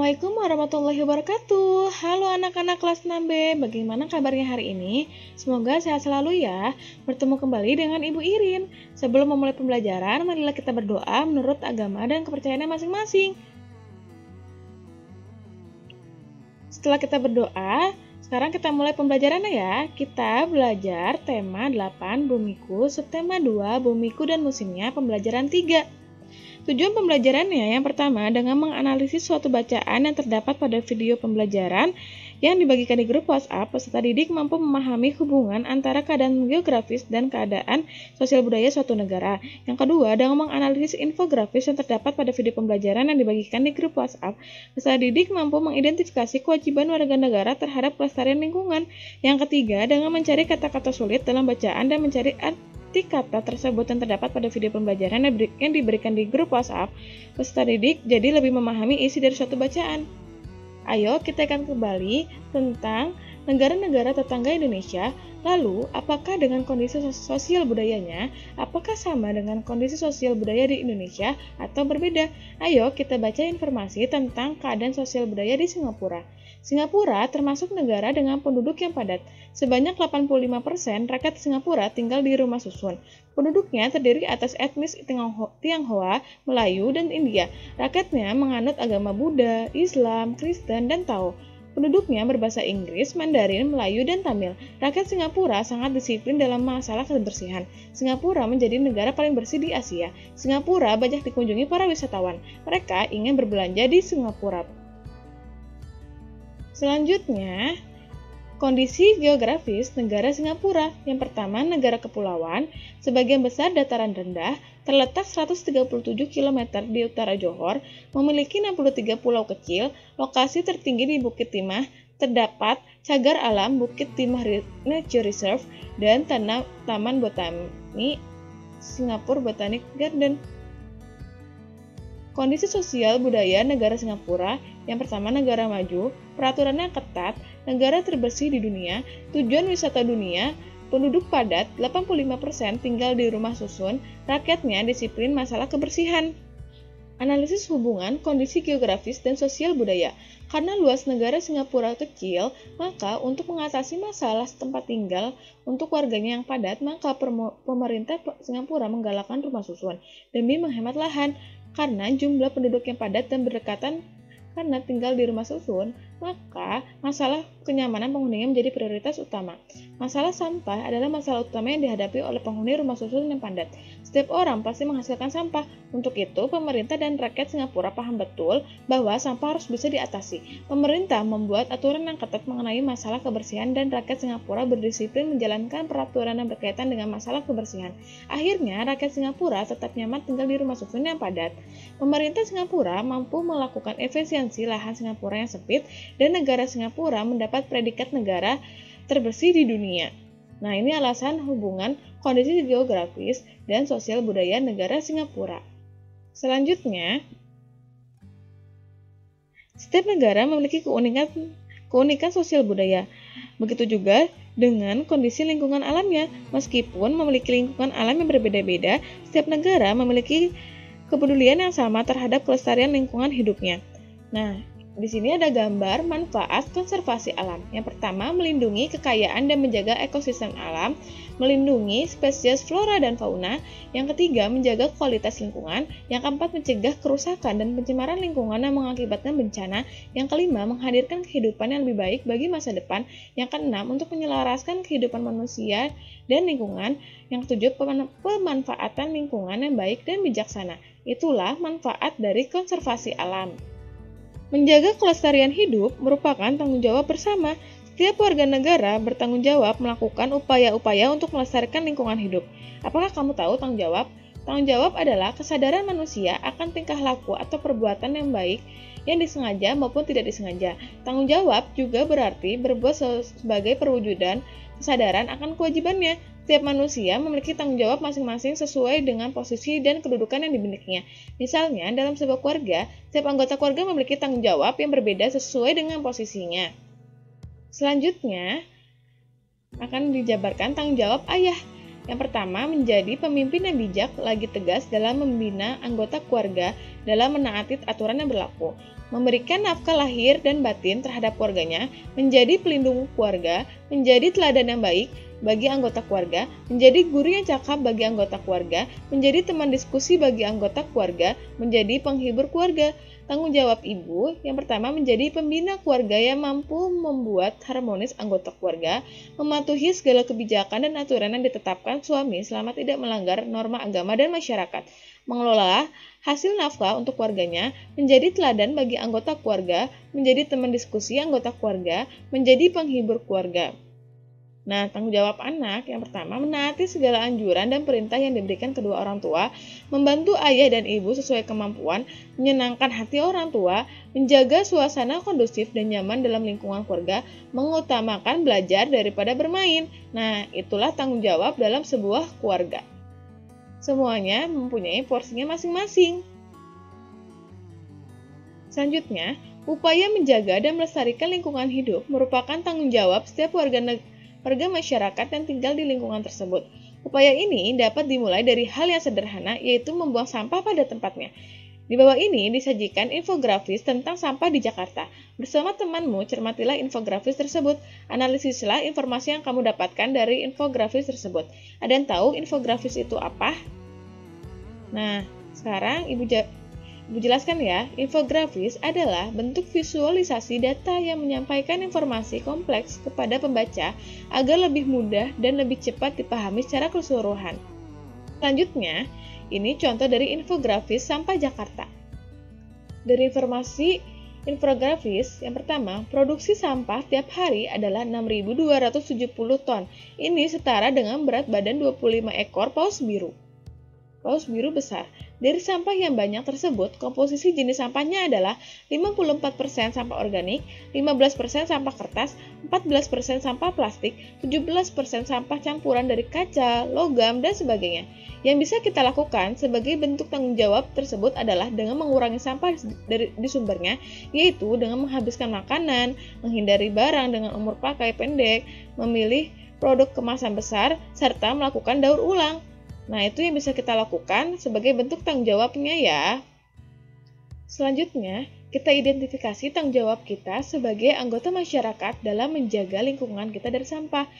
Assalamualaikum warahmatullahi wabarakatuh. Halo anak-anak kelas 6B, bagaimana kabarnya hari ini? Semoga sehat selalu ya. Bertemu kembali dengan Ibu Irin. Sebelum memulai pembelajaran, marilah kita berdoa menurut agama dan kepercayaannya masing-masing. Setelah kita berdoa, sekarang kita mulai pembelajarannya ya. Kita belajar tema 8 Bumiku, subtema 2 Bumiku dan musimnya, pembelajaran 3. Tujuan pembelajarannya yang pertama dengan menganalisis suatu bacaan yang terdapat pada video pembelajaran yang dibagikan di grup WhatsApp, peserta didik mampu memahami hubungan antara keadaan geografis dan keadaan sosial budaya suatu negara. Yang kedua, dengan menganalisis infografis yang terdapat pada video pembelajaran yang dibagikan di grup WhatsApp, peserta didik mampu mengidentifikasi kewajiban warga negara terhadap pelestarian lingkungan. Yang ketiga, dengan mencari kata-kata sulit dalam bacaan dan mencari arti kata tersebut yang terdapat pada video pembelajaran yang diberikan di grup WhatsApp, peserta didik jadi lebih memahami isi dari suatu bacaan. Ayo kita akan kembali tentang negara-negara tetangga Indonesia. Lalu, apakah dengan kondisi sosial budayanya, apakah sama dengan kondisi sosial budaya di Indonesia atau berbeda? Ayo kita baca informasi tentang keadaan sosial budaya di Singapura. Singapura termasuk negara dengan penduduk yang padat. Sebanyak 85% rakyat Singapura tinggal di rumah susun. Penduduknya terdiri atas etnis Tionghoa, Melayu, dan India. Rakyatnya menganut agama Buddha, Islam, Kristen, dan Tao. Penduduknya berbahasa Inggris, Mandarin, Melayu, dan Tamil. Rakyat Singapura sangat disiplin dalam masalah kebersihan. Singapura menjadi negara paling bersih di Asia. Singapura banyak dikunjungi para wisatawan. Mereka ingin berbelanja di Singapura. Selanjutnya, kondisi geografis negara Singapura. Yang pertama, negara kepulauan, sebagian besar dataran rendah, terletak 137 km di utara Johor, memiliki 63 pulau kecil, lokasi tertinggi di Bukit Timah, terdapat cagar alam Bukit Timah Nature Reserve, dan Taman Botani Singapore Botanic Garden. Kondisi sosial budaya negara Singapura. Yang pertama, negara maju, peraturannya ketat, negara terbersih di dunia, tujuan wisata dunia, penduduk padat, 85% tinggal di rumah susun, rakyatnya disiplin masalah kebersihan. Analisis hubungan kondisi geografis dan sosial budaya. Karena luas negara Singapura kecil, maka untuk mengatasi masalah tempat tinggal untuk warganya yang padat, maka pemerintah Singapura menggalakkan rumah susun demi menghemat lahan. Karena jumlah penduduk yang padat dan berdekatan karena tinggal di rumah susun, maka masalah kenyamanan penghuninya menjadi prioritas utama. Masalah sampah adalah masalah utama yang dihadapi oleh penghuni rumah susun yang padat. Setiap orang pasti menghasilkan sampah. Untuk itu, pemerintah dan rakyat Singapura paham betul bahwa sampah harus bisa diatasi. Pemerintah membuat aturan yang ketat mengenai masalah kebersihan dan rakyat Singapura berdisiplin menjalankan peraturan yang berkaitan dengan masalah kebersihan. Akhirnya, rakyat Singapura tetap nyaman tinggal di rumah susun yang padat. Pemerintah Singapura mampu melakukan efisiensi lahan Singapura yang sempit dan negara Singapura mendapat predikat negara terbersih di dunia. Nah, ini alasan hubungan kondisi geografis dan sosial budaya negara Singapura. Selanjutnya, setiap negara memiliki keunikan sosial budaya. Begitu juga dengan kondisi lingkungan alamnya. Meskipun memiliki lingkungan alam yang berbeda-beda, setiap negara memiliki kepedulian yang sama terhadap kelestarian lingkungan hidupnya. Nah, di sini ada gambar manfaat konservasi alam. Yang pertama, melindungi kekayaan dan menjaga ekosistem alam, melindungi spesies flora dan fauna. Yang ketiga, menjaga kualitas lingkungan. Yang keempat, mencegah kerusakan dan pencemaran lingkungan yang mengakibatkan bencana. Yang kelima, menghadirkan kehidupan yang lebih baik bagi masa depan. Yang keenam, untuk menyelaraskan kehidupan manusia dan lingkungan. Yang ketujuh, pemanfaatan lingkungan yang baik dan bijaksana. Itulah manfaat dari konservasi alam. Menjaga kelestarian hidup merupakan tanggung jawab bersama. Setiap warga negara bertanggung jawab melakukan upaya-upaya untuk melestarikan lingkungan hidup. Apakah kamu tahu tanggung jawab? Tanggung jawab adalah kesadaran manusia akan tingkah laku atau perbuatan yang baik yang disengaja maupun tidak disengaja. Tanggung jawab juga berarti berbuat sebagai perwujudan kesadaran akan kewajibannya. Setiap manusia memiliki tanggung jawab masing-masing sesuai dengan posisi dan kedudukan yang dimilikinya. Misalnya, dalam sebuah keluarga, setiap anggota keluarga memiliki tanggung jawab yang berbeda sesuai dengan posisinya. Selanjutnya, akan dijabarkan tanggung jawab ayah. Yang pertama, menjadi pemimpin yang bijak lagi tegas dalam membina anggota keluarga dalam menaati aturan yang berlaku. Memberikan nafkah lahir dan batin terhadap keluarganya, menjadi pelindung keluarga, menjadi teladan yang baik bagi anggota keluarga, menjadi guru yang cakap bagi anggota keluarga, menjadi teman diskusi bagi anggota keluarga, menjadi penghibur keluarga. Tanggung jawab ibu yang pertama menjadi pembina keluarga yang mampu membuat harmonis anggota keluarga, mematuhi segala kebijakan dan aturan yang ditetapkan suami selama tidak melanggar norma agama dan masyarakat, mengelola hasil nafkah untuk keluarganya, menjadi teladan bagi anggota keluarga, menjadi teman diskusi anggota keluarga, menjadi penghibur keluarga. Nah, tanggung jawab anak yang pertama menaati segala anjuran dan perintah yang diberikan kedua orang tua, membantu ayah dan ibu sesuai kemampuan, menyenangkan hati orang tua, menjaga suasana kondusif dan nyaman dalam lingkungan keluarga, mengutamakan belajar daripada bermain. Nah, itulah tanggung jawab dalam sebuah keluarga. Semuanya mempunyai porsinya masing-masing. Selanjutnya, upaya menjaga dan melestarikan lingkungan hidup merupakan tanggung jawab setiap warga masyarakat yang tinggal di lingkungan tersebut. Upaya ini dapat dimulai dari hal yang sederhana, yaitu membuang sampah pada tempatnya. Di bawah ini disajikan infografis tentang sampah di Jakarta. Bersama temanmu, cermatilah infografis tersebut. Analisislah informasi yang kamu dapatkan dari infografis tersebut. Ada yang tahu infografis itu apa? Nah, sekarang Ibu jelaskan ya, infografis adalah bentuk visualisasi data yang menyampaikan informasi kompleks kepada pembaca agar lebih mudah dan lebih cepat dipahami secara keseluruhan. Selanjutnya, ini contoh dari infografis sampah Jakarta. Dari informasi infografis, yang pertama, produksi sampah tiap hari adalah 6.270 ton. Ini setara dengan berat badan 25 ekor paus biru. Paus biru besar. Dari sampah yang banyak tersebut, komposisi jenis sampahnya adalah 54% sampah organik, 15% sampah kertas, 14% sampah plastik, 17% sampah campuran dari kaca, logam, dan sebagainya. Yang bisa kita lakukan sebagai bentuk tanggung jawab tersebut adalah dengan mengurangi sampah di sumbernya, yaitu dengan menghabiskan makanan, menghindari barang dengan umur pakai pendek, memilih produk kemasan besar, serta melakukan daur ulang. Nah, itu yang bisa kita lakukan sebagai bentuk tanggung jawabnya ya. Selanjutnya, kita identifikasi tanggung jawab kita sebagai anggota masyarakat dalam menjaga lingkungan kita dari sampah.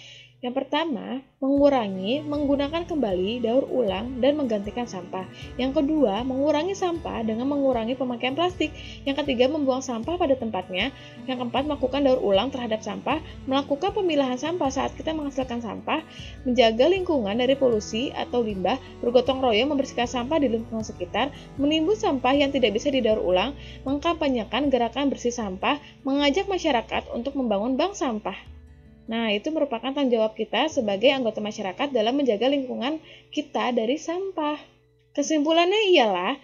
Yang pertama, mengurangi, menggunakan kembali, daur ulang, dan menggantikan sampah. Yang kedua, mengurangi sampah dengan mengurangi pemakaian plastik. Yang ketiga, membuang sampah pada tempatnya. Yang keempat, melakukan daur ulang terhadap sampah, melakukan pemilahan sampah saat kita menghasilkan sampah, menjaga lingkungan dari polusi atau limbah, bergotong royong membersihkan sampah di lingkungan sekitar, menimbun sampah yang tidak bisa didaur ulang, mengkampanyekan gerakan bersih sampah, mengajak masyarakat untuk membangun bank sampah. Nah, itu merupakan tanggung jawab kita sebagai anggota masyarakat dalam menjaga lingkungan kita dari sampah. Kesimpulannya ialah,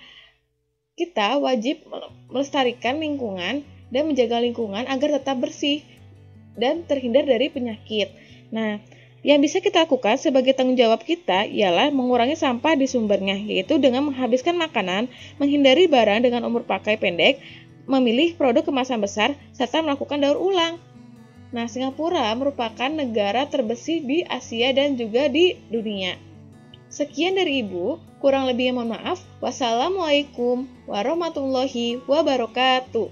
kita wajib melestarikan lingkungan dan menjaga lingkungan agar tetap bersih dan terhindar dari penyakit. Nah, yang bisa kita lakukan sebagai tanggung jawab kita ialah mengurangi sampah di sumbernya, yaitu dengan menghabiskan makanan, menghindari barang dengan umur pakai pendek, memilih produk kemasan besar, serta melakukan daur ulang. Nah, Singapura merupakan negara terbersih di Asia dan juga di dunia. Sekian dari Ibu, kurang lebihnya mohon maaf. Wassalamualaikum warahmatullahi wabarakatuh.